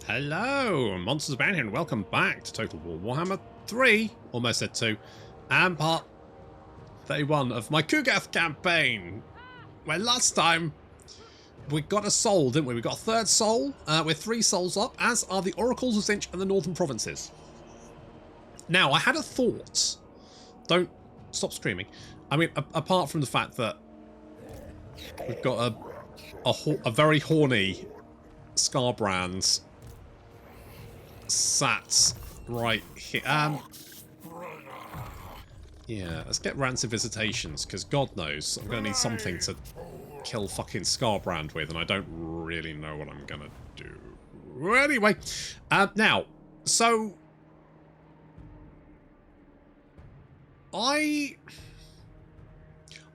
Hello, Monsters of Bounty, and welcome back to Total War Warhammer 3, almost said 2, and part 31 of my Kugath campaign, where last time we got a soul, didn't we? We got a third soul, with 3 souls up, as are the Oracles of Tzeentch and the Northern Provinces. Now, I had a thought. Don't stop screaming. I mean, apart from the fact that we've got a very horny Scarbrand sat right here. Yeah, let's get Rancid Visitations, because God knows I'm going to need something to kill fucking Scarbrand with, and I don't really know what I'm going to do. Anyway, now, so I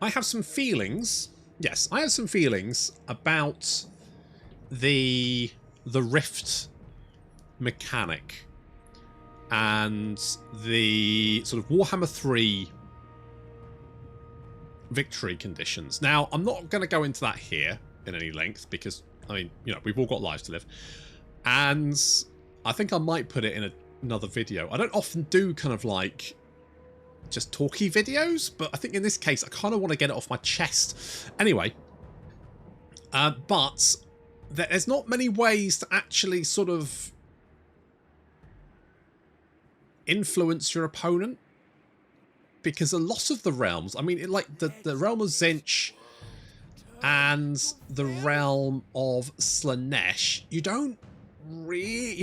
have some feelings. Yes, I have some feelings about the rift mechanic and the sort of Warhammer 3 victory conditions. Now, I'm not going to go into that here in any length because, I mean, you know, we've all got lives to live. And I think I might put it in another video. I don't often do kind of like just talky videos, but I think in this case I kind of want to get it off my chest. Anyway, but there's not many ways to actually sort of influence your opponent, because a lot of the realms, I mean, like the realm of Tzeentch and the realm of Slaanesh, you're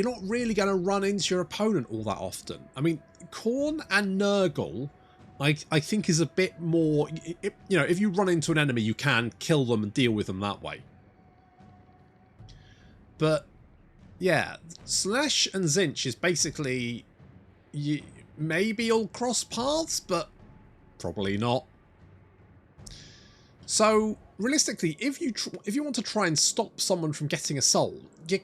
not really going to run into your opponent all that often. I mean, Khorne and Nurgle, I think is a bit more, you know, if you run into an enemy, you can kill them and deal with them that way. But yeah, Slaanesh and Tzeentch is basically, maybe you'll cross paths, but probably not. So realistically, if you want to try and stop someone from getting a soul, you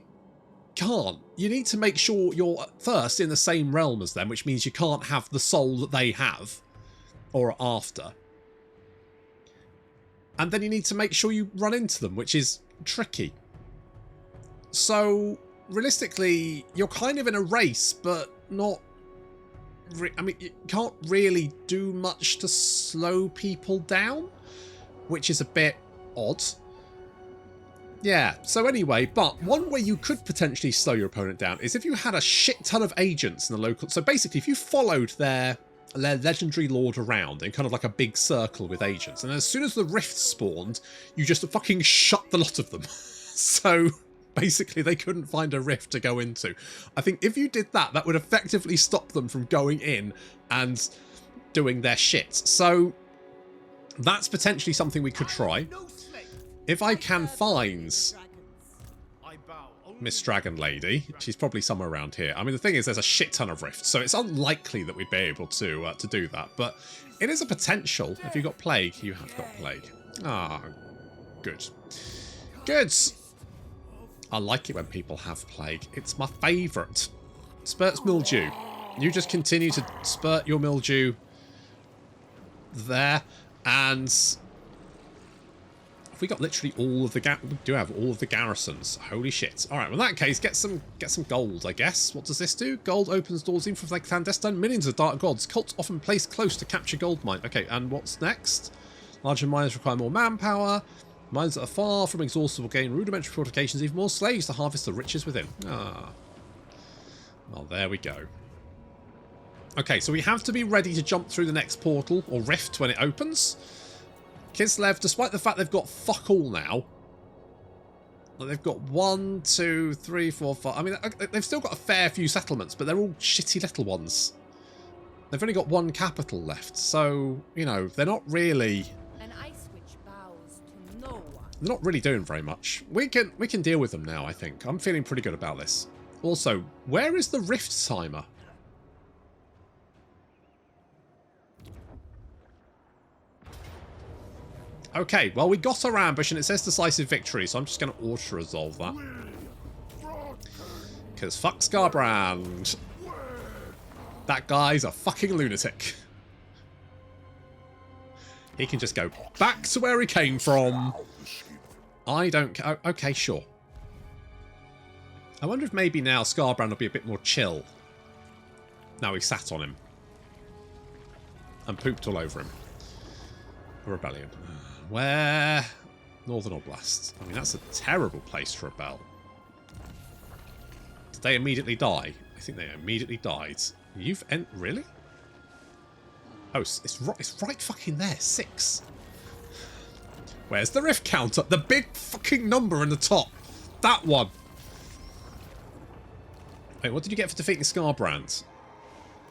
can't. You need to make sure you're first in the same realm as them, which means you can't have the soul that they have or are after. And then you need to make sure you run into them, which is tricky. So realistically, you're kind of in a race, but not. I mean, you can't really do much to slow people down, which is a bit odd. Yeah, so anyway, but one way you could potentially slow your opponent down is if you had a shit ton of agents in the local. So basically, if you followed their legendary lord around in kind of like a big circle with agents, and as soon as the rift spawned, you just fucking shut the lot of them. So basically, they couldn't find a rift to go into. I think if you did that, that would effectively stop them from going in and doing their shit. So that's potentially something we could try. If I can find Miss Dragon Lady, she's probably somewhere around here. I mean, the thing is, there's a shit ton of rifts, so it's unlikely that we'd be able to do that. But it is a potential. If you've got plague, you have got plague. Ah, good. Good. I like it when people have plague. It's my favourite. Spurts mildew. You just continue to spurt your mildew there, and we got literally all of the we do have all of the garrisons. Holy shit! All right, well in that case, get some gold, I guess. What does this do? Gold opens doors even for like clandestine minions of dark gods. Cults often placed close to capture gold mine. Okay, and what's next? Larger mines require more manpower. Mines that are far from exhaustive will gain rudimentary fortifications, even more slaves to harvest the riches within. Ah. Well, there we go. Okay, so we have to be ready to jump through the next portal, or rift, when it opens. Kislev, despite the fact they've got fuck all now, they've got 1, 2, 3, 4, 5. I mean, they've still got a fair few settlements, but they're all shitty little ones. They've only got 1 capital left, so, you know, they're not really... They're not really doing very much. We can deal with them now, I think. I'm feeling pretty good about this. Also, where is the rift timer? Okay, well, we got our ambush and it says decisive victory, so I'm just going to auto-resolve that. Because fuck Scarbrand. That guy's a fucking lunatic. He can just go back to where he came from. I don't care. Okay, sure. I wonder if maybe now Scarbrand will be a bit more chill. Now he sat on him. And pooped all over him. A rebellion. Where? Northern Oblast. I mean, that's a terrible place to rebel. Did they immediately die? I think they immediately died. You've... Really? Oh, it's right fucking there. 6. Where's the rift counter? The big fucking number in the top. That one. Wait, what did you get for defeating Scarbrand?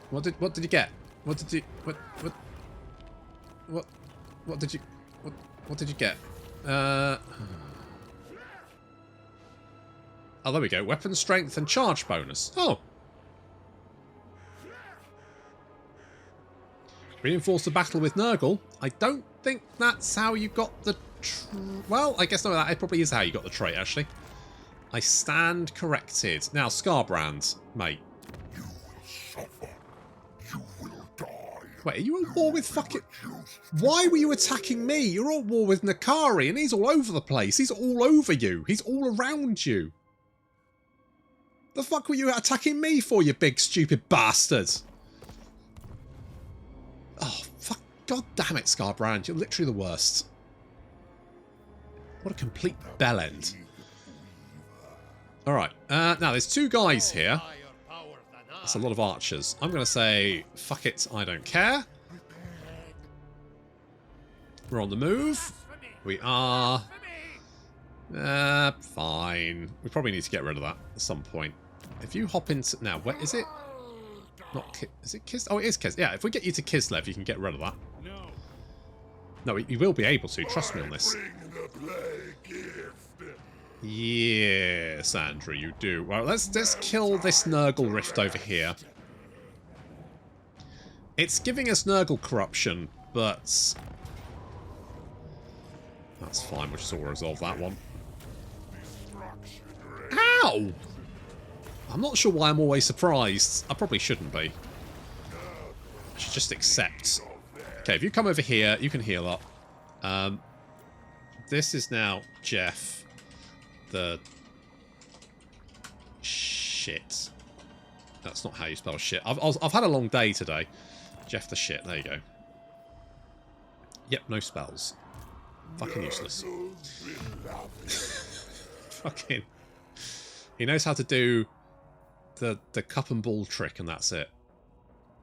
What did you get? What did you get? Oh, there we go. Weapon strength and charge bonus. Oh. Reinforce the battle with Nurgle. I don't think that's how you got the... Well, I guess no, that probably is how you got the trait, actually. I stand corrected. Now, Scarbrand, mate. You will suffer. You will die. Wait, are you at war with fucking... Why were you attacking me? You're at war with Nakari, and he's all over the place. He's all over you. He's all around you. The fuck were you attacking me for, you big stupid bastard? Oh, fuck. God damn it, Scarbrand. You're literally the worst. What a complete bellend. Alright, now there's 2 guys here. That's a lot of archers. I'm going to say, fuck it, I don't care. We're on the move. We are... fine. We probably need to get rid of that at some point. If you hop into... Now, where is it? Not is it Kislev? Oh, it is Kislev. Yeah, if we get you to Kislev, you can get rid of that. No, you will be able to. Trust me on this. Yes, Andrew, you do. Well, let's kill this Nurgle rift over here. It's giving us Nurgle corruption, but that's fine. We'll just all resolve that one. Ow! I'm not sure why I'm always surprised. I probably shouldn't be. I should just accept. Okay, if you come over here, you can heal up. This is now Jeff the shit. That's not how you spell shit. I've had a long day today. Jeff the shit. There you go. Yep, no spells. Fucking useless. Fucking. He knows how to do the cup and ball trick, and that's it.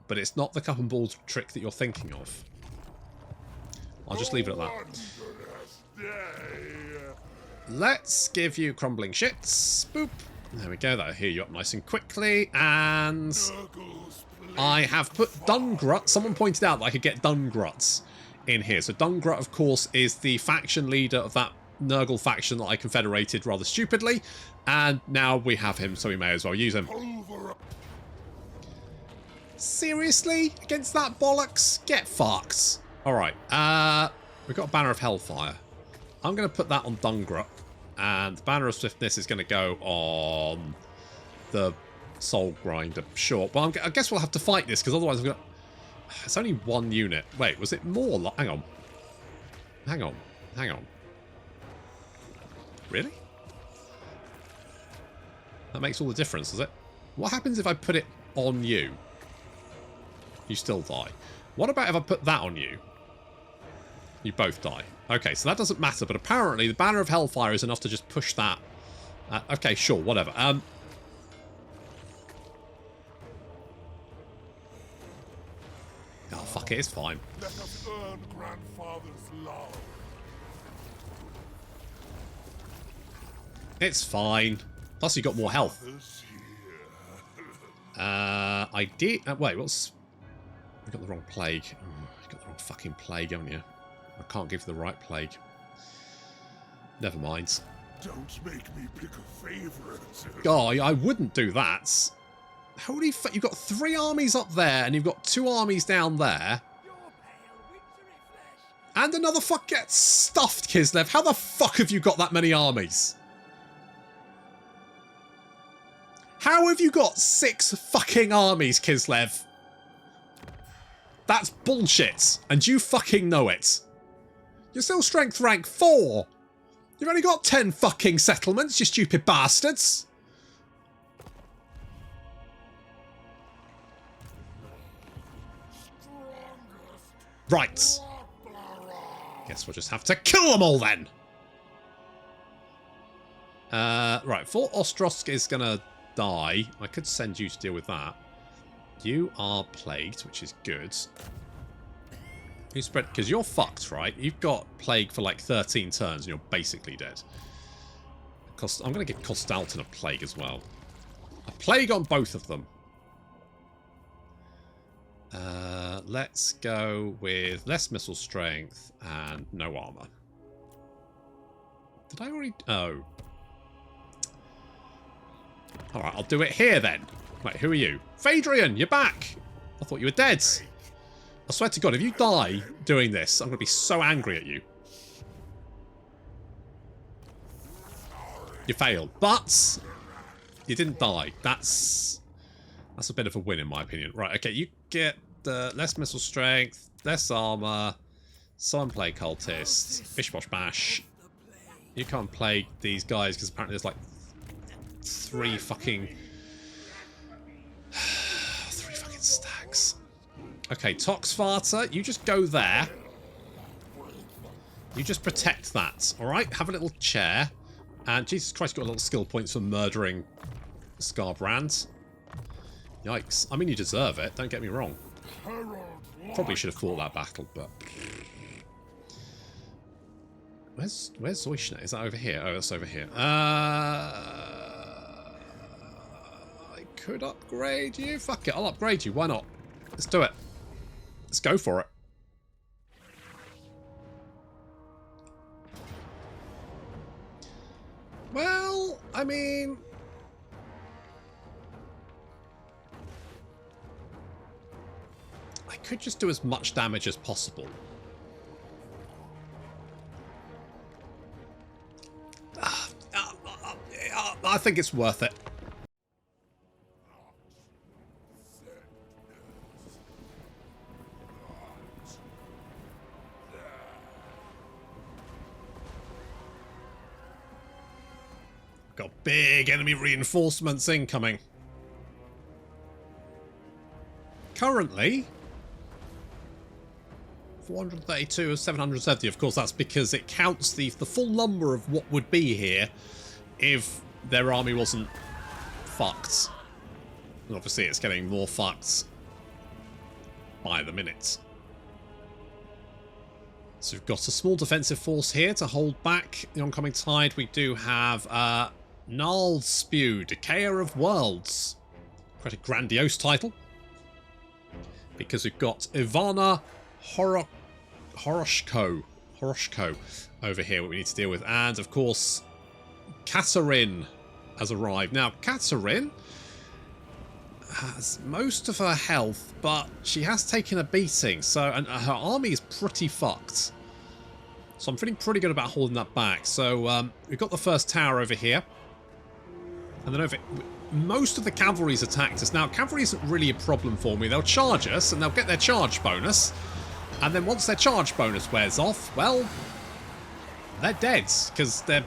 But it's not the cup and ball trick that you're thinking of. I'll just leave it at that. Let's give you crumbling shits. Boop. There we go. That'll heal you up nice and quickly. And I have put Dungrut. Someone pointed out that I could get Dungruts in here. So Dungrut, of course, is the faction leader of that Nurgle faction that I confederated rather stupidly. And now we have him, so we may as well use him. Seriously? Against that bollocks? Get fucked. Alright. We've got a Banner of Hellfire. I'm going to put that on Dungrut. And the Banner of Swiftness is going to go on the Soul Grinder. Sure. But I guess we'll have to fight this, because otherwise I'm going to... It's only 1 unit. Wait, was it more? Hang on. Hang on. Hang on. Really? That makes all the difference, does it? What happens if I put it on you? You still die. What about if I put that on you? You both die. Okay, so that doesn't matter, but apparently the Banner of Hellfire is enough to just push that. Okay, sure, whatever. Oh, fuck it, it's fine. Let us earn grandfather's love. It's fine. Plus you got more health. I did... wait, what's... I got the wrong plague. Oh, you got the wrong fucking plague, haven't you? I can't give you the right plague. Never mind. Don't make me pick a favorite. Oh, I wouldn't do that. Holy fuck, you've got 3 armies up there, and you've got 2 armies down there. And another fuck gets stuffed, Kislev. How the fuck have you got that many armies? How have you got 6 fucking armies, Kislev? That's bullshit, and you fucking know it. You're still strength rank 4. You've only got 10 fucking settlements, you stupid bastards. Right. Guess we'll just have to kill them all then. Right, Fort Ostrosk is going to die. I could send you to deal with that. You are plagued, which is good. You spread, because you're fucked, right? You've got plague for like 13 turns and you're basically dead. I'm going to get Costalton a plague as well. A plague on both of them. Let's go with less missile strength and no armor. Did I already... Oh. Alright, I'll do it here then. Wait, who are you? Phaedrian, you're back! I thought you were dead. I swear to God, if you die doing this, I'm going to be so angry at you. You failed, but you didn't die. That's a bit of a win in my opinion. Right, okay, you get less missile strength, less armor, summon plague cultists, bish bosh bash. You can't plague these guys because apparently there's like three fucking stacks. Okay, Toxfarter, you just go there. You just protect that, alright? Have a little chair. And Jesus Christ, got a lot of skill points for murdering Scarbrand. Yikes. I mean, you deserve it, don't get me wrong. Probably should have fought that battle, but... Where's Zoishnet? Is that over here? Oh, that's over here. I could upgrade you. Fuck it, I'll upgrade you. Why not? Let's do it. Let's go for it. Well, I mean... I could just do as much damage as possible. I think it's worth it. Got big enemy reinforcements incoming. Currently, 432 of 770. Of course, that's because it counts the full number of what would be here if their army wasn't fucked. And obviously, it's getting more fucked by the minute. So we've got a small defensive force here to hold back the oncoming tide. We do have Gnarled Spew, Decayer of Worlds. Quite a grandiose title. Because we've got Ivana Horoshko over here, what we need to deal with. And, of course, Catherine has arrived. Now, Catherine has most of her health, but she has taken a beating, and her army is pretty fucked. So I'm feeling pretty good about holding that back. So we've got the first tower over here. And then most of the cavalry's attacked us. Now, cavalry isn't really a problem for me. They'll charge us, and they'll get their charge bonus. And then once their charge bonus wears off, well, they're dead, because they're,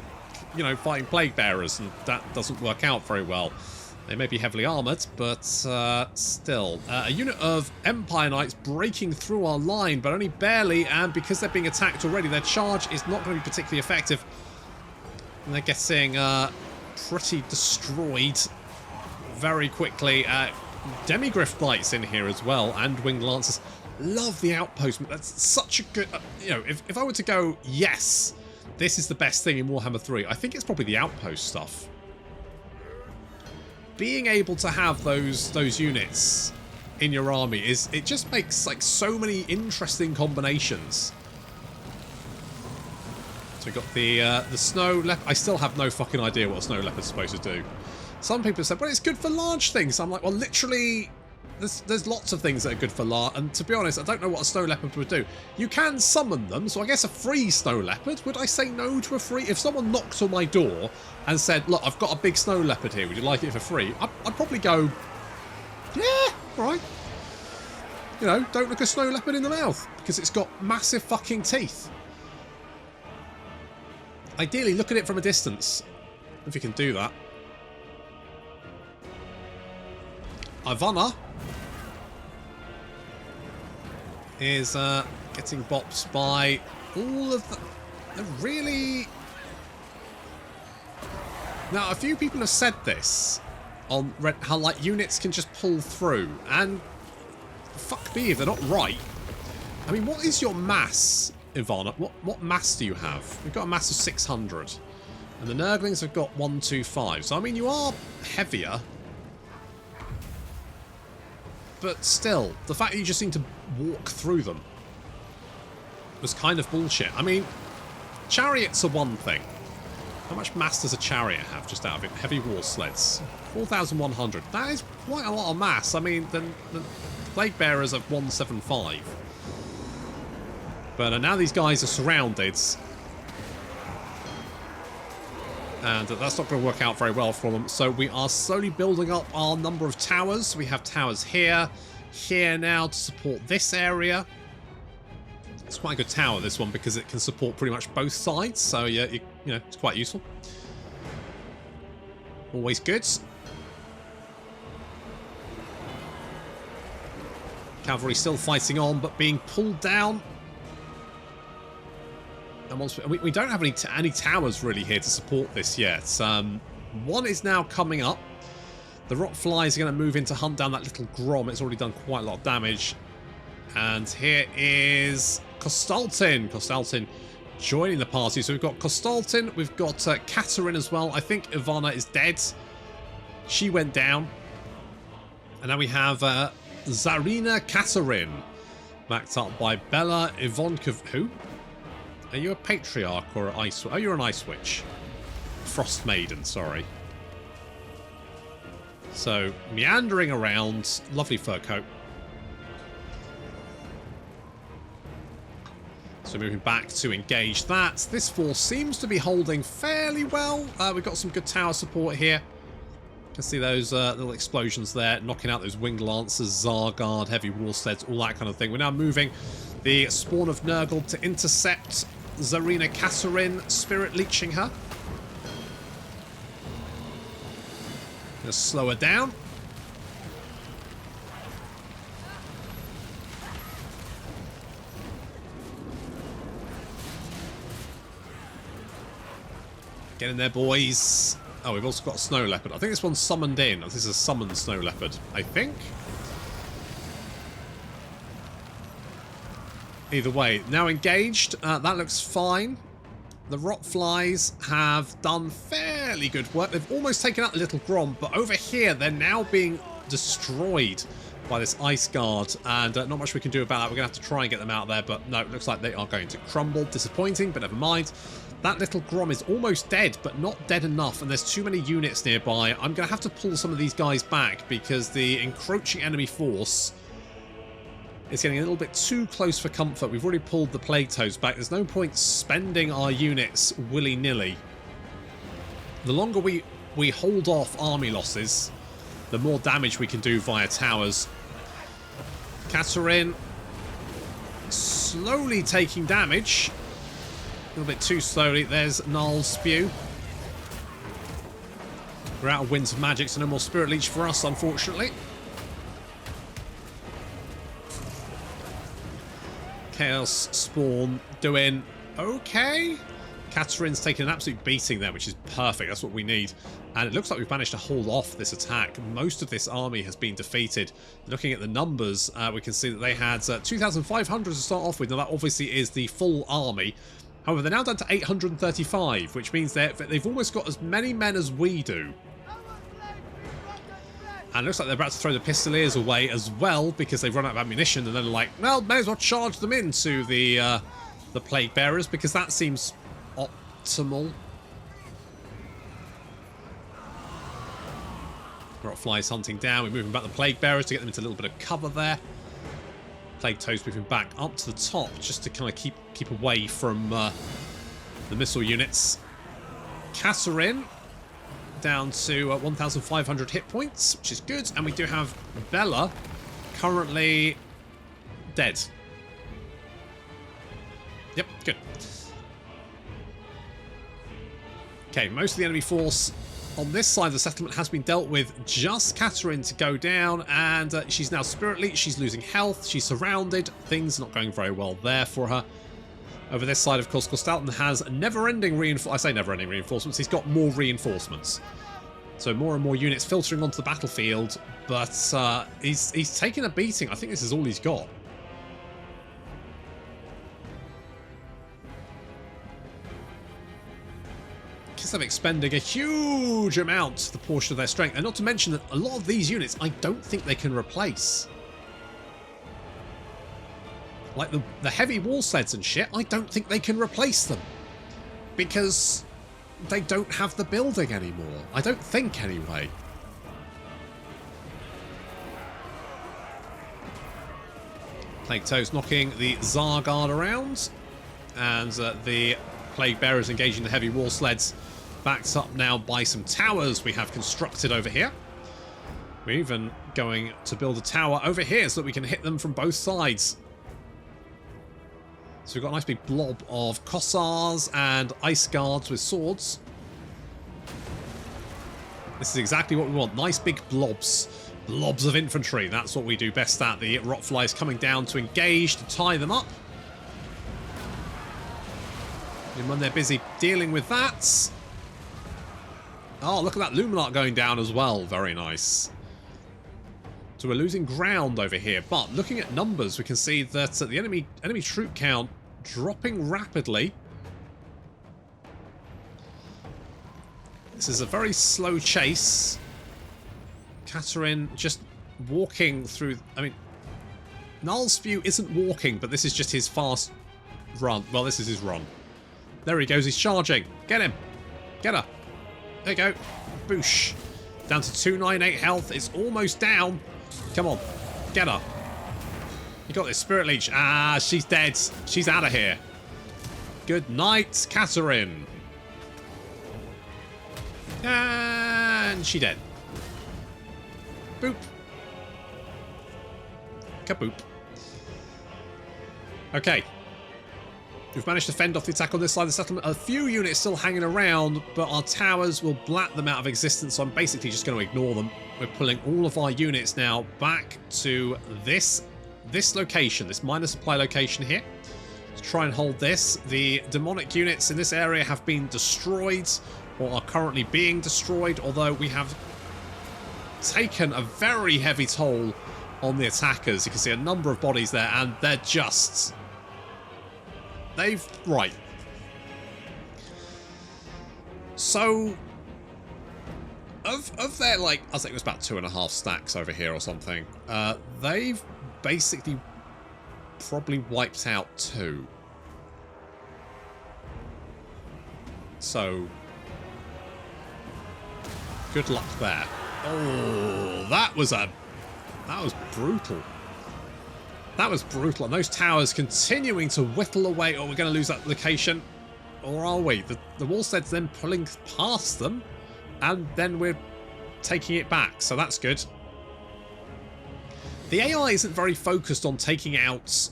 you know, fighting plague bearers, and that doesn't work out very well. They may be heavily armoured, but still. A unit of Empire Knights breaking through our line, but only barely, and because they're being attacked already, their charge is not going to be particularly effective. And they're getting pretty destroyed very quickly. Demigriff Knights in here as well, and Winged Lancers. Love the outpost. That's such a good... you know, if I were to go, yes, this is the best thing in Warhammer 3, I think it's probably the outpost stuff. Being able to have those units in your army it just makes like so many interesting combinations. So we've got the snow leopard. I still have no fucking idea what a snow leopard's supposed to do. Some people said, well, it's good for large things. I'm like, well, literally, there's lots of things that are good for large. And to be honest, I don't know what a snow leopard would do. You can summon them, so I guess a free snow leopard. Would I say no to a free? If someone knocked on my door and said, look, I've got a big snow leopard here, would you like it for free? I'd probably go, yeah, all right. You know, don't look a snow leopard in the mouth, because it's got massive fucking teeth. Ideally, look at it from a distance, if you can do that. Ivana is Getting bopped by all of the really... Now, a few people have said this on how, like, units can just pull through, and fuck me if they're not right. I mean, what is your mass, Ivana? What mass do you have? We've got a mass of 600, and the Nurglings have got 125. So, I mean, you are heavier, but still, the fact that you just seem to walk through them was kind of bullshit. I mean, chariots are one thing. How much mass does a chariot have, just out of it? Heavy war sleds. 4,100. That is quite a lot of mass. I mean, the Plague Bearers have 175. But now these guys are surrounded. And that's not going to work out very well for them. So we are slowly building up our number of towers. We have towers here, here now to support this area. It's quite a good tower, this one, because it can support pretty much both sides. So, yeah, you know, it's quite useful. Always good. Cavalry still fighting on, but being pulled down. And once we don't have any towers really here to support this yet. One is now coming up. The rock flies are going to move in to hunt down that little Grom. It's already done quite a lot of damage. And here is Kostaltin. Kostaltin joining the party. So we've got Kostaltin, we've got Katerin as well. I think Ivana is dead. She went down. And now we have Zarina Katerin, backed up by Bella Ivonkov. Who? Are you a Patriarch or an Ice... Oh, you're an Ice Witch. Frost Maiden, sorry. So, meandering around. Lovely fur coat. So moving back to engage that. This force seems to be holding fairly well. We've got some good tower support here. You can see those little explosions there, knocking out those winged lancers, Zargard, heavy war sleds, all that kind of thing. We're now moving the Spawn of Nurgle to intercept Zarina Katerin, spirit leeching her. Gonna slow her down. Get in there, boys. Oh, we've also got a snow leopard. I think this one's summoned in. This is a summoned snow leopard, I think. Either way, now engaged. That looks fine. The rock flies have done fairly good work. They've almost taken out the little Grom, but over here they're now being destroyed by this ice guard, and not much we can do about that. We're going to have to try and get them out there, but no, it looks like they are going to crumble. Disappointing, but never mind. That little Grom is almost dead, but not dead enough, and there's too many units nearby. I'm going to have to pull some of these guys back because the encroaching enemy force is getting a little bit too close for comfort. We've already pulled the Plague Toads back. There's no point spending our units willy-nilly. The longer we hold off army losses, the more damage we can do via towers. Katerin slowly taking damage. A little bit too slowly. There's Null's Spew. We're out of Winds of Magic, so no more Spirit Leech for us, unfortunately. Chaos Spawn doing okay. Katerin's taking an absolute beating there, which is perfect. That's what we need. And it looks like we've managed to hold off this attack. Most of this army has been defeated. Looking at the numbers, we can see that they had 2,500 to start off with. Now, that obviously is the full army. However, they're now down to 835, which means they've almost got as many men as we do. And it looks like they're about to throw the Pistoliers away as well, because they've run out of ammunition, and then like, well, may as well charge them into the Plague Bearers, because that seems optimal. Rock flies hunting down. We're moving back the Plague Bearers to get them into a little bit of cover there. Plague Toads moving back up to the top just to kind of keep away from the missile units. Katerin down to 1,500 hit points, which is good. And we do have Bella currently dead. Yep, good. Okay, most of the enemy force on this side, the settlement has been dealt with. Just Catherine to go down, and she's now Spirit Leech. She's losing health. She's surrounded. Things not going very well there for her. Over this side, of course, Kislev has never-ending reinforcements. I say never-ending reinforcements. He's got more reinforcements. So more and more units filtering onto the battlefield, but he's taken a beating. I think this is all he's got. Kislev expending a huge amount, the portion of their strength, and not to mention that a lot of these units I don't think they can replace. Like the heavy wall sleds and shit, I don't think they can replace them. Because they don't have the building anymore. I don't think, anyway. Plaguetoes knocking the Tsar Guard around. And the Plague Bearers engaging the heavy wall sleds. Backed up now by some towers we have constructed over here. We're even going to build a tower over here so that we can hit them from both sides. So we've got a nice big blob of Kossars and Ice Guards with swords. This is exactly what we want. Nice big blobs. Blobs of infantry. That's what we do best at. The Rotflies coming down to engage, to tie them up. And when they're busy dealing with that... Oh, look at that Luminarch going down as well. Very nice. So we're losing ground over here. But looking at numbers, we can see that the enemy troop count dropping rapidly. This is a very slow chase. Catherine just walking through... I mean, Null's View isn't walking, but this is just his fast run. Well, this is his run. There he goes. He's charging. Get him. Get her. There you go. Boosh. Down to 298 health. It's almost down. Come on. Get her. You got this Spirit Leech. Ah, she's dead. She's out of here. Good night, Catherine. And she dead. Boop. Kaboop. Okay. We've managed to fend off the attack on this side of the settlement. A few units still hanging around, but our towers will blat them out of existence, so I'm basically just going to ignore them. We're pulling all of our units now back to this location, this minor supply location here, to try and hold this. The demonic units in this area have been destroyed, or are currently being destroyed, although we have taken a very heavy toll on the attackers. You can see a number of bodies there, and they're just... Right. So, of their, like, I think it was about 2.5 stacks over here or something, they've basically probably wiped out 2. So, good luck there. Oh, that was brutal. That was brutal. And those towers continuing to whittle away. Oh, we're going to lose that location. Or are we? The wall sleds then pulling past them. And then we're taking it back. So that's good. The AI isn't very focused on taking out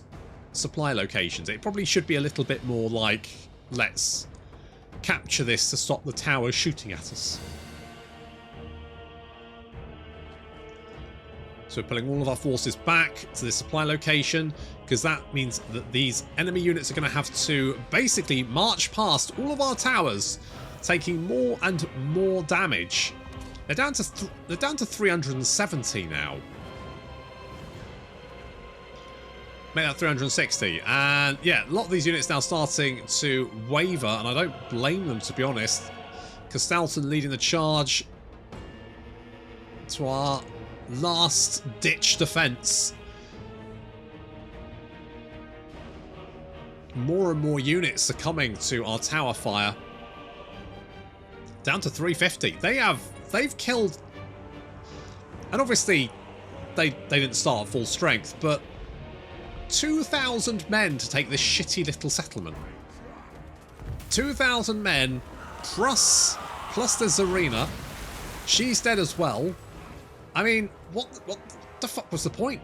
supply locations. It probably should be a little bit more like, let's capture this to stop the towers shooting at us. So we're pulling all of our forces back to this supply location, because that means that these enemy units are going to have to basically march past all of our towers, taking more and more damage. They're down to 370 now. Make that 360, and yeah, a lot of these units now starting to waver, and I don't blame them, to be honest. Kislev leading the charge to our last ditch defense. More and more units are coming to our tower fire. Down to 350. They've killed, and obviously they didn't start at full strength, but 2,000 men to take this shitty little settlement. 2,000 men plus the Zarina. She's dead as well. I mean, what the fuck was the point?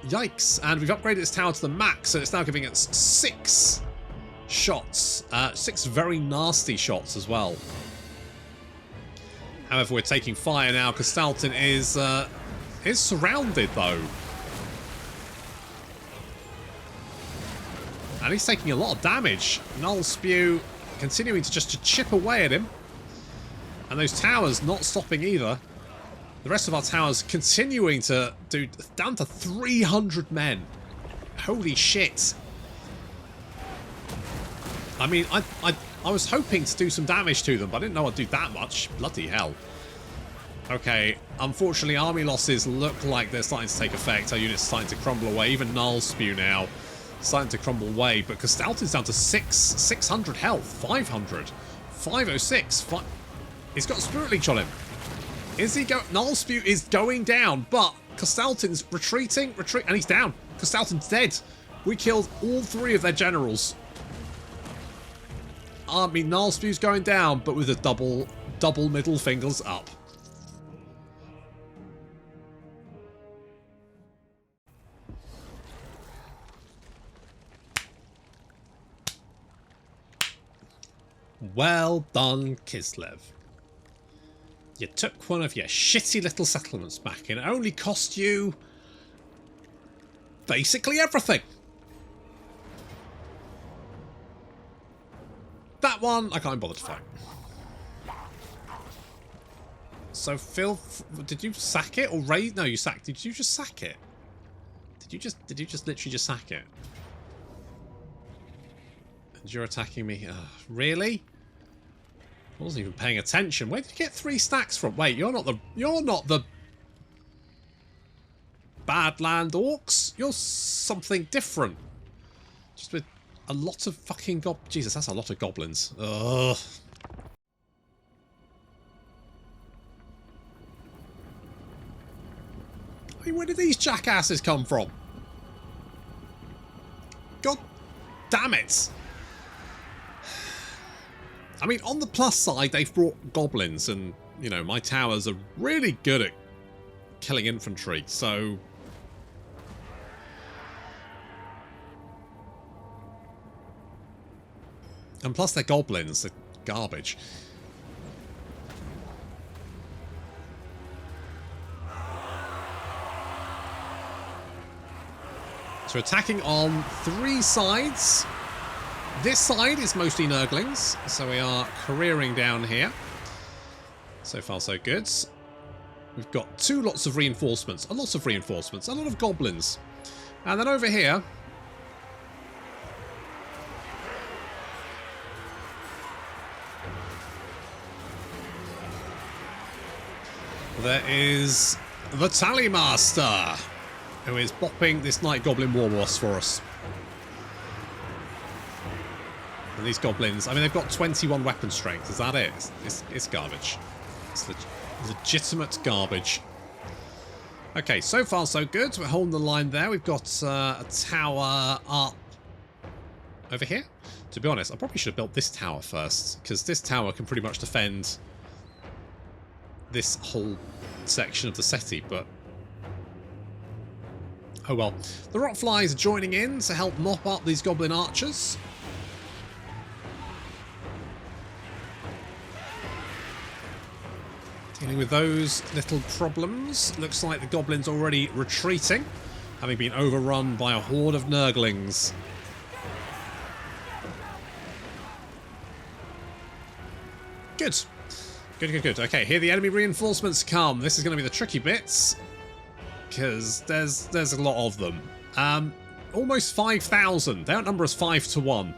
Yikes. And we've upgraded this tower to the max, so it's now giving us 6 shots. 6 very nasty shots as well. However, we're taking fire now because Stalton is surrounded, though. And he's taking a lot of damage. Null Spew continuing to just chip away at him. And those towers not stopping either. The rest of our towers continuing to do down to 300 men. Holy shit. I mean, I was hoping to do some damage to them, but I didn't know I'd do that much. Bloody hell. Okay, unfortunately, army losses look like they're starting to take effect. Our units are starting to crumble away. Even Null Spew now starting to crumble away. But Castalton's down to 600 health. 500. 506. He's got a Spirit Leech on him. Is he go? Null Spew is going down, but Castalton's retreating, and he's down. Castalton's dead. We killed all 3 of their generals. I mean, Null Spew's going down, but with a double middle fingers up. Well done, Kislev. You took one of your shitty little settlements back, and it only cost you basically everything. That one, I can't bother to fight. So, Phil, did you sack it or raid? No, you sacked. Did you just sack it? Did you just literally just sack it? And you're attacking me? Really? I wasn't even paying attention. Where did you get 3 stacks from? Wait, you're not the Badland Orcs. You're something different. Just with a lot of fucking Jesus, that's a lot of goblins. Ugh. I mean, where did these jackasses come from? God damn it. I mean, on the plus side, they've brought goblins, and, you know, my towers are really good at killing infantry, so... And plus they're goblins, they're garbage. So attacking on 3 sides. This side is mostly Nurglings, so we are careering down here. So far so good. We've got 2 lots of reinforcements, a lot of goblins. And then over here... there is the Tally Master, who is bopping this Night Goblin War Boss for us. And these goblins, I mean, they've got 21 weapon strength. Is that it? It's garbage. It's legitimate garbage. Okay, so far so good. We're holding the line there. We've got a tower up over here. To be honest, I probably should have built this tower first, because this tower can pretty much defend this whole section of the city, but oh well. The Rotflies are joining in to help mop up these goblin archers. Dealing with those little problems. Looks like the goblins already retreating, having been overrun by a horde of Nurglings. Good. Good. Okay, here the enemy reinforcements come. This is going to be the tricky bits, because there's a lot of them. Almost 5,000. They outnumber us 5 to 1.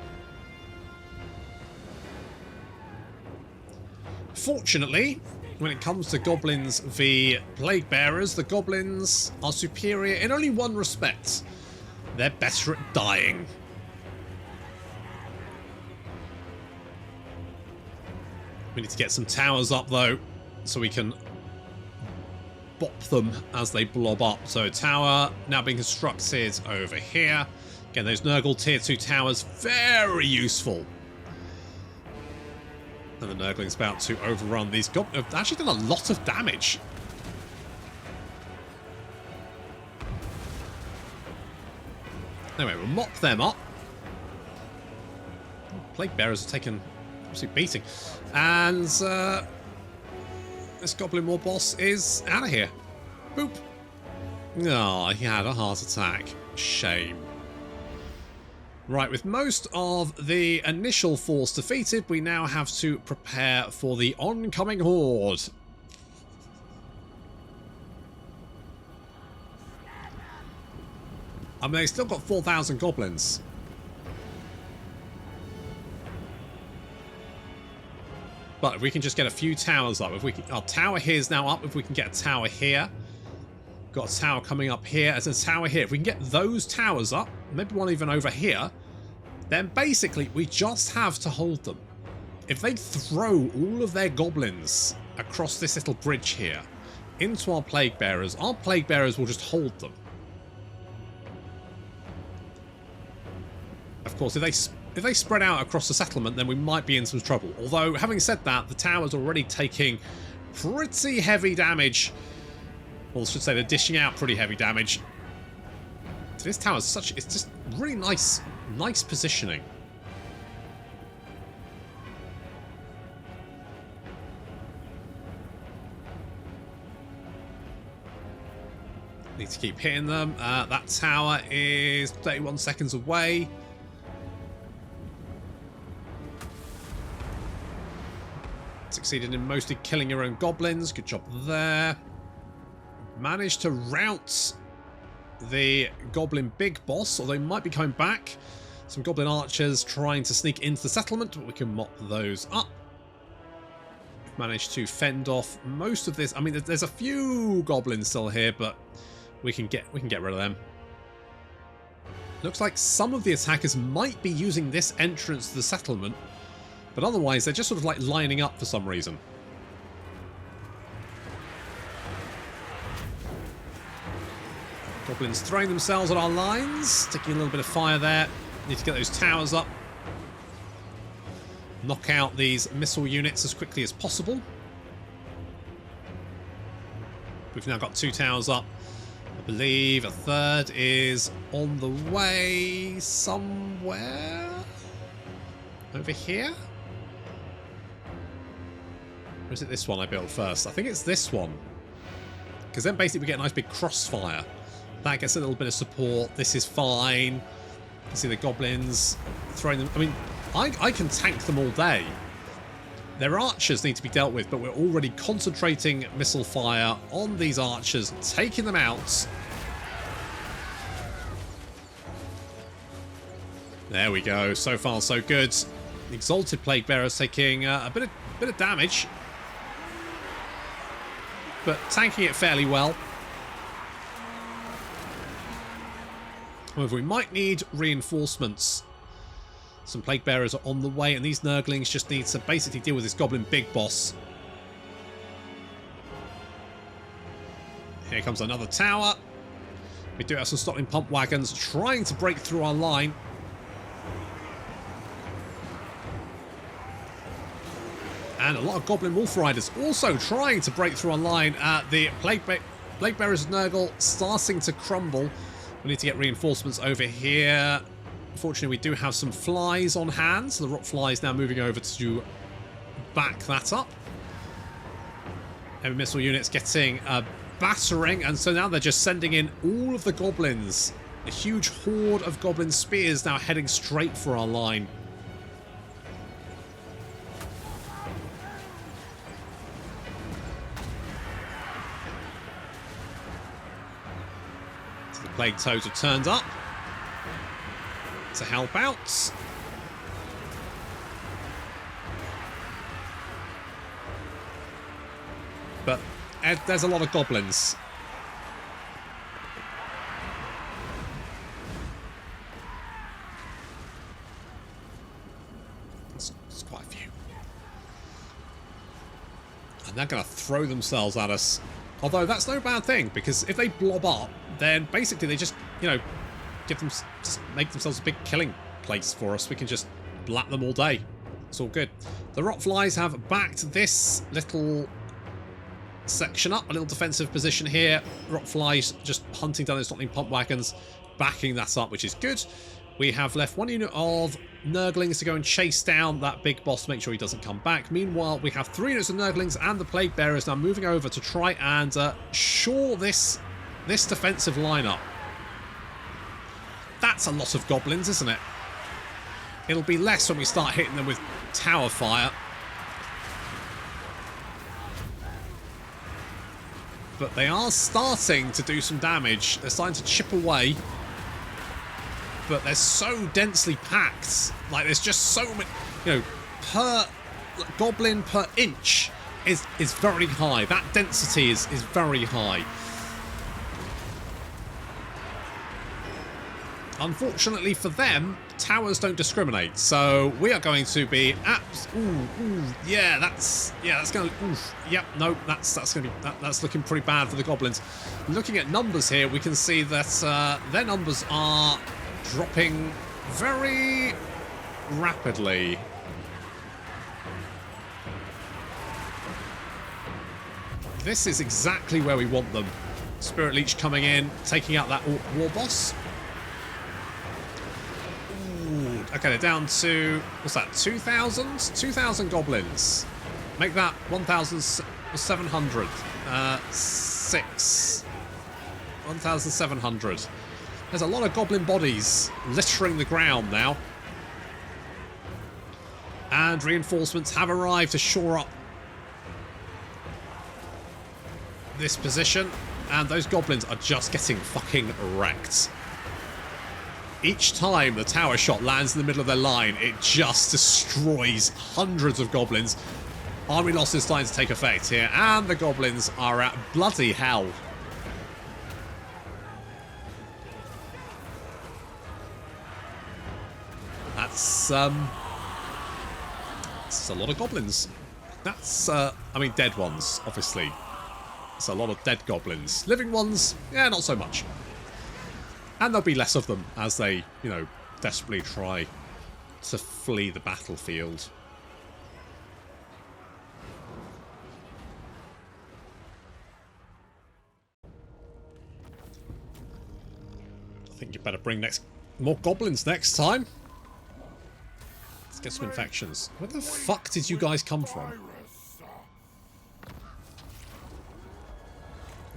Fortunately, when it comes to goblins v plague bearers, the goblins are superior in only one respect. They're better at dying. We need to get some towers up, though, so we can bop them as they blob up. So tower now being constructed over here. Again, those Nurgle tier 2 towers, very useful. And the Nurgling's about to overrun these goblins. Have actually done a lot of damage. Anyway, we'll mop them up. Plague bearers have taken absolute beating. And this Goblin War boss is out of here. Boop. Oh, he had a heart attack. Shame. Right, with most of the initial force defeated, we now have to prepare for the oncoming horde. I mean, they've still got 4,000 goblins. But if we can just get a few towers up, if we can, our tower here is now up. If we can get a tower here, got a tower coming up here, as a tower here. If we can get those towers up, maybe one even over here, then basically we just have to hold them. If they throw all of their goblins across this little bridge here into our plague bearers will just hold them. Of course, if they spread out across the settlement, then we might be in some trouble. Although, having said that, the tower's already taking pretty heavy damage. Well, I should say they're dishing out pretty heavy damage. This tower's it's just really nice positioning. Need to keep hitting them. That tower is 31 seconds away. Succeeded in mostly killing your own goblins. Good job there. Managed to rout the goblin big boss, although he might be coming back. Some goblin archers trying to sneak into the settlement, but we can mop those up. Managed to fend off most of this. I mean, there's a few goblins still here, but we can get rid of them. Looks like some of the attackers might be using this entrance to the settlement, but otherwise they're just sort of like lining up for some reason. Goblins throwing themselves at our lines, taking a little bit of fire there. Need to get those towers up. Knock out these missile units as quickly as possible. We've now got 2 towers up. I believe a third is on the way somewhere. Over here? Or is it this one I built first? I think it's this one. Because then basically we get a nice big crossfire. That gets a little bit of support. This is fine. You can see the goblins throwing them. I mean, I can tank them all day. Their archers need to be dealt with, but we're already concentrating missile fire on these archers, taking them out. There we go. So far, so good. The Exalted Plague Bearers taking a bit of damage, but tanking it fairly well. However, we might need reinforcements. Some Plague Bearers are on the way, and these Nurglings just need to basically deal with this Goblin Big Boss. Here comes another tower. We do have some Stockling Pump Wagons trying to break through our line. And a lot of Goblin Wolf Riders also trying to break through our line. The Plague Bearers of Nurgle starting to crumble. We need to get reinforcements over here. Unfortunately, we do have some flies on hand, so the rock fly is now moving over to back that up. Heavy missile units getting a battering, and so now they're just sending in all of the goblins. A huge horde of goblin spears now heading straight for our line. So the Plague Toads have turned up to help out. But there's a lot of goblins. There's quite a few. And they're going to throw themselves at us. Although that's no bad thing, because if they blob up, then basically they just, you know, just make themselves a big killing place for us. We can just blat them all day. It's all good. The rock flies have backed this little section up, a little defensive position here. Rock flies just hunting down those Stockling Pump Wagons, backing that up, which is good. We have left one unit of Nurglings to go and chase down that big boss to make sure he doesn't come back. Meanwhile, we have 3 units of Nurglings and the Plague Bearers now moving over to try and shore this defensive lineup. That's a lot of goblins, isn't it? It'll be less when we start hitting them with tower fire. But they are starting to do some damage. They're starting to chip away. But they're so densely packed. Like, there's just so many, you know, per goblin per inch is very high. That density is very high. Unfortunately for them, towers don't discriminate. So we are going to be yeah, that's going to yep, no, that's going to be that's looking pretty bad for the goblins. Looking at numbers here, we can see that their numbers are dropping very rapidly. This is exactly where we want them. Spirit Leech coming in, taking out that Orc War Boss. Ooh, okay, they're down to, what's that, 2,000? 2,000 goblins. Make that 1,700. 1,700. There's a lot of goblin bodies littering the ground now. And reinforcements have arrived to shore up this position. And those goblins are just getting fucking wrecked. Each time the tower shot lands in the middle of their line, it just destroys hundreds of goblins. Army loss is starting to take effect here, and the goblins are at bloody hell. That's a lot of goblins. That's, I mean, dead ones, obviously. It's a lot of dead goblins. Living ones, yeah, not so much. And there'll be less of them as they, you know, desperately try to flee the battlefield. I think you better bring more goblins next time. Let's get some infections. Where the fuck did you guys come from?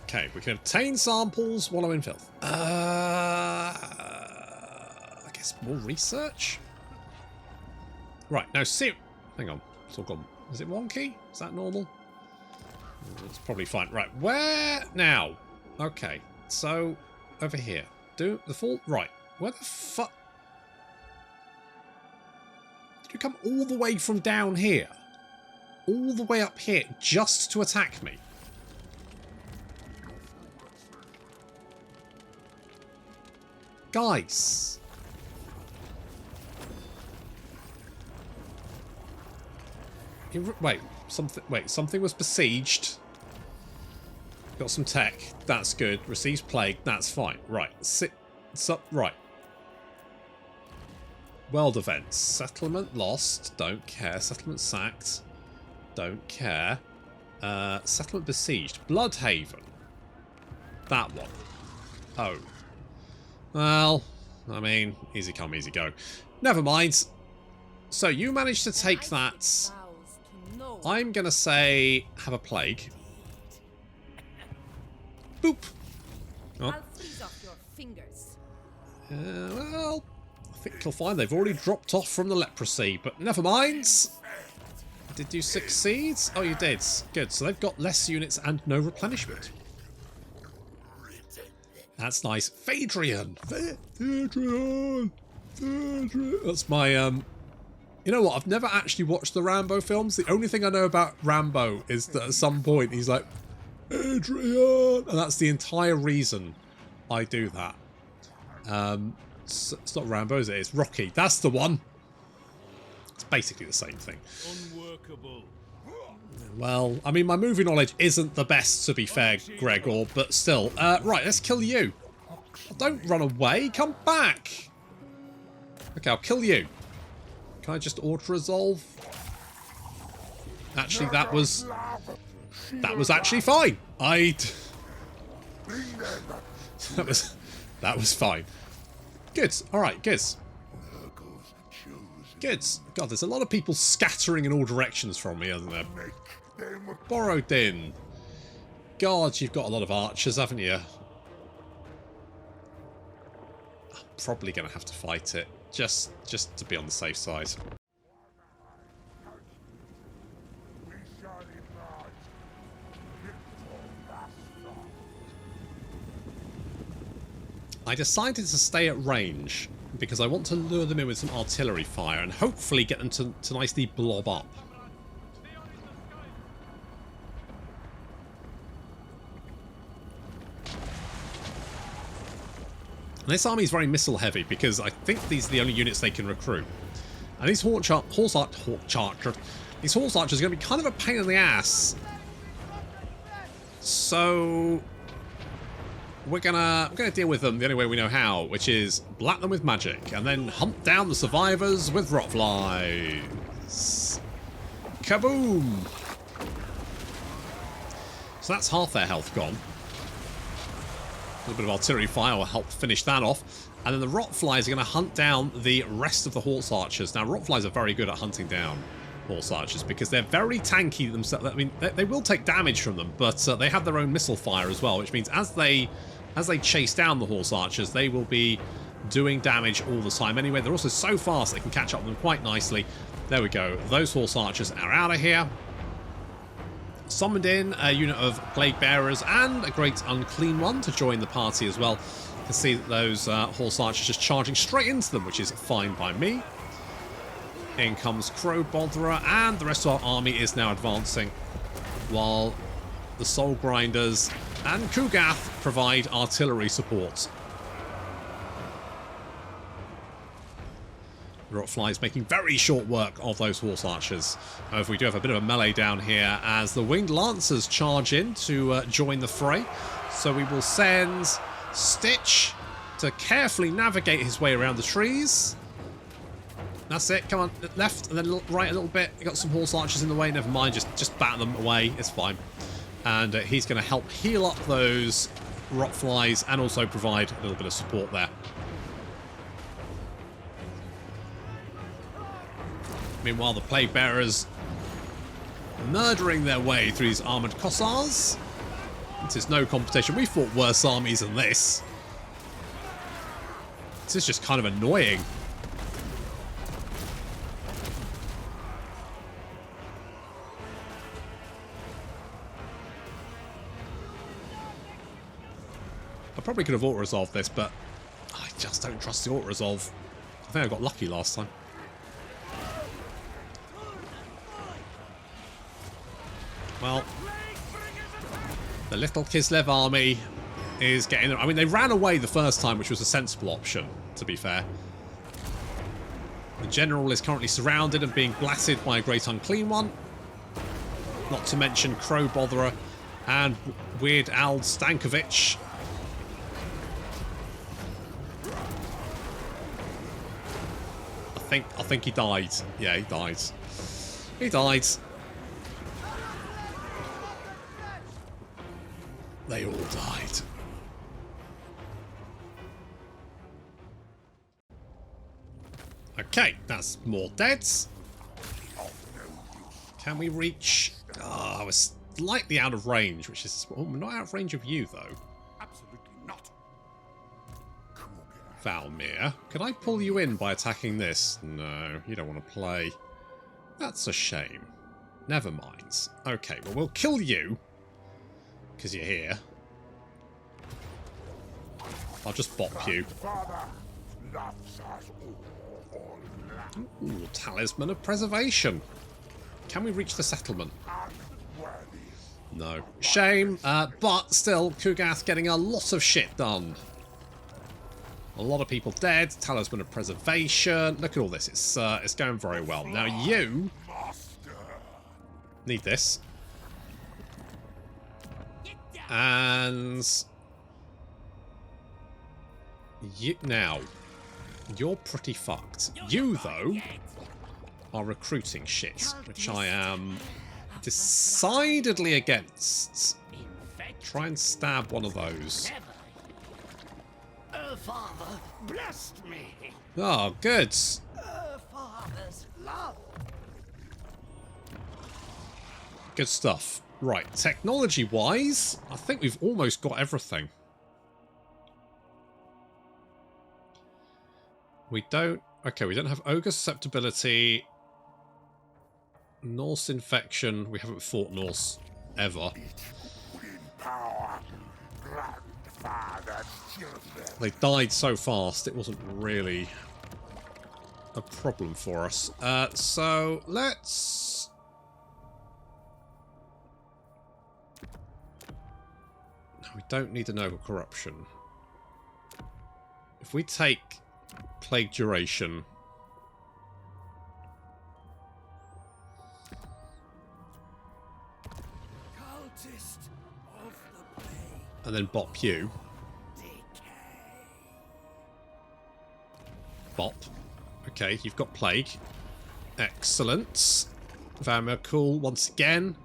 Okay, we can obtain samples, wallow in filth. I guess more research? Right, now see. Hang on, it's all gone. Is it wonky? Is that normal? It's probably fine. Right, where now? Okay, so over here. Do the full. Right, where the fuck? Did you come all the way from down here? All the way up here just to attack me? Guys. Wait, something was besieged. Got some tech. That's good. Receives plague. That's fine. Right. Right. World events. Settlement lost. Don't care. Settlement sacked. Don't care. Settlement besieged. Bloodhaven. That one. Oh. Well, I mean, easy come, easy go. Never mind. So you managed to take that. I'm going to say have a plague. Boop. Oh. Well, I think you'll find they've already dropped off from the leprosy, but never mind. Did you succeed? Oh, you did. Good. So they've got less units and no replenishment. That's nice. Phaedrian. Phaedrian. That's my, You know what? I've never actually watched the Rambo films. The only thing I know about Rambo is that at some point he's like, Adrian! And that's the entire reason I do that. It's not Rambo, is it? It's Rocky. That's the one. It's basically the same thing. Unworkable. Well, I mean, my movie knowledge isn't the best, to be fair, Gregor, but still. Right, let's kill you. Oh, don't run away. Come back. Okay, I'll kill you. Can I just auto-resolve? Actually, that was actually fine. That was fine. Good. All right, good. Good. God, there's a lot of people scattering in all directions from me, isn't there? Make them Borrowed in. God, you've got a lot of archers, haven't you? I'm probably going to have to fight it, just to be on the safe side. we shall emerge. Victor I decided to stay at range because I want to lure them in with some artillery fire and hopefully get them to nicely blob up. And this army is very missile heavy because I think these are the only units they can recruit. And these horse archers are going to be kind of a pain in the ass. So we're gonna deal with them the only way we know how, which is black them with magic and then hunt down the survivors with rotflies. Kaboom! So that's half their health gone. A little bit of artillery fire will help finish that off. And then the rotflies are going to hunt down the rest of the horse archers. Now, rotflies are very good at hunting down horse archers because they're very tanky themselves. I mean, they will take damage from them, but they have their own missile fire as well, which means as they chase down the horse archers, they will be doing damage all the time anyway. They're also so fast they can catch up with them quite nicely. There we go. Those horse archers are out of here. Summoned in a unit of plague bearers and a great unclean one to join the party as well. You can see that those horse archers just charging straight into them, which is fine by me. In comes Crow Botherer, and the rest of our army is now advancing, while the Soul Grinders and Kugath provide artillery support. Rotflies making very short work of those horse archers. However, we do have a bit of a melee down here as the winged lancers charge in to join the fray. So we will send Stitch to carefully navigate his way around the trees. That's it. Come on, left and then right a little bit. You got some horse archers in the way. Never mind. Just batter them away. It's fine. And he's going to help heal up those Rotflies and also provide a little bit of support there. Meanwhile, the Plague Bearers murdering their way through these armoured Kossars. This is no competition. We fought worse armies than this. This is just kind of annoying. I probably could have auto-resolved this, but I just don't trust the auto-resolve. I think I got lucky last time. Well, the little Kislev army is getting... I mean, they ran away the first time, which was a sensible option, to be fair. The general is currently surrounded and being blasted by a great unclean one. Not to mention Crow Botherer and Weird Al Stankovic. I think he died. Yeah, he died. He died. They all died. Okay, that's more deads. Can we reach... Oh, I was slightly out of range, which is... Oh, we're not out of range of you, though. Absolutely not. Valmir, can I pull you in by attacking this? No, you don't want to play. That's a shame. Never mind. Okay, well, we'll kill you. Because you're here. I'll just bop you. Ooh, Talisman of Preservation. Can we reach the settlement? No. Shame, but still, Kugath getting a lot of shit done. A lot of people dead. Talisman of Preservation. Look at all this. It's going very well. Now you need this. And you now, you're pretty fucked. You, though, are recruiting shit, which I am decidedly against. Try and stab one of those. Father blessed me. Oh, good. father's love. Good stuff. Right, technology-wise, I think we've almost got everything. We don't... Okay, we don't have ogre susceptibility. Norse infection. We haven't fought Norse ever. They died so fast, it wasn't really a problem for us. So, let's... No, we don't need a noble corruption. If we take plague duration... And then bop you. Bop. Okay, you've got plague. Excellent. Wahammer, cool once again.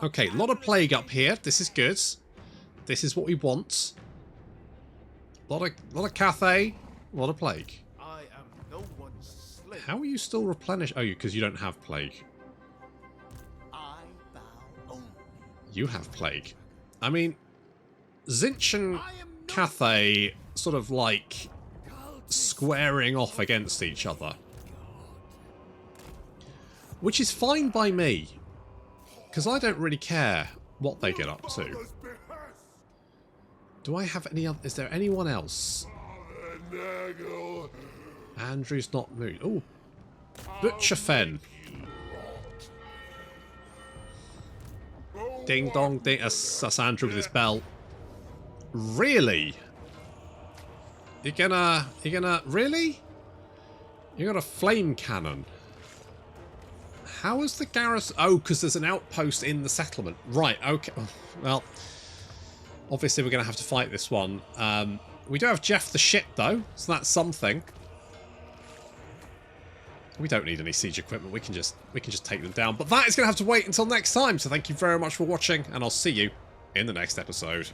Okay, a lot of plague up here. This is good. This is what we want. A lot of Cathay. A lot of plague. I am no one's slave. How are you still replenished? Oh, because you don't have plague. I bow only. You have plague. I mean, Zinch and Cathay sort of like squaring off against each other. Which is fine by me. Because I don't really care what they get up to. Do I have any other... Is there anyone else? Andrew's not moved. Oh. Butcher Fen. Ding dong ding. That's Andrew with his bell. Really? You're gonna... Really? You got a flame cannon. How is the garrison... Oh, because there's an outpost in the settlement. Right, okay. Well, obviously we're going to have to fight this one. We do have Jeff the shit, though, so that's something. We don't need any siege equipment. We can just take them down. But that is going to have to wait until next time. So thank you very much for watching, and I'll see you in the next episode.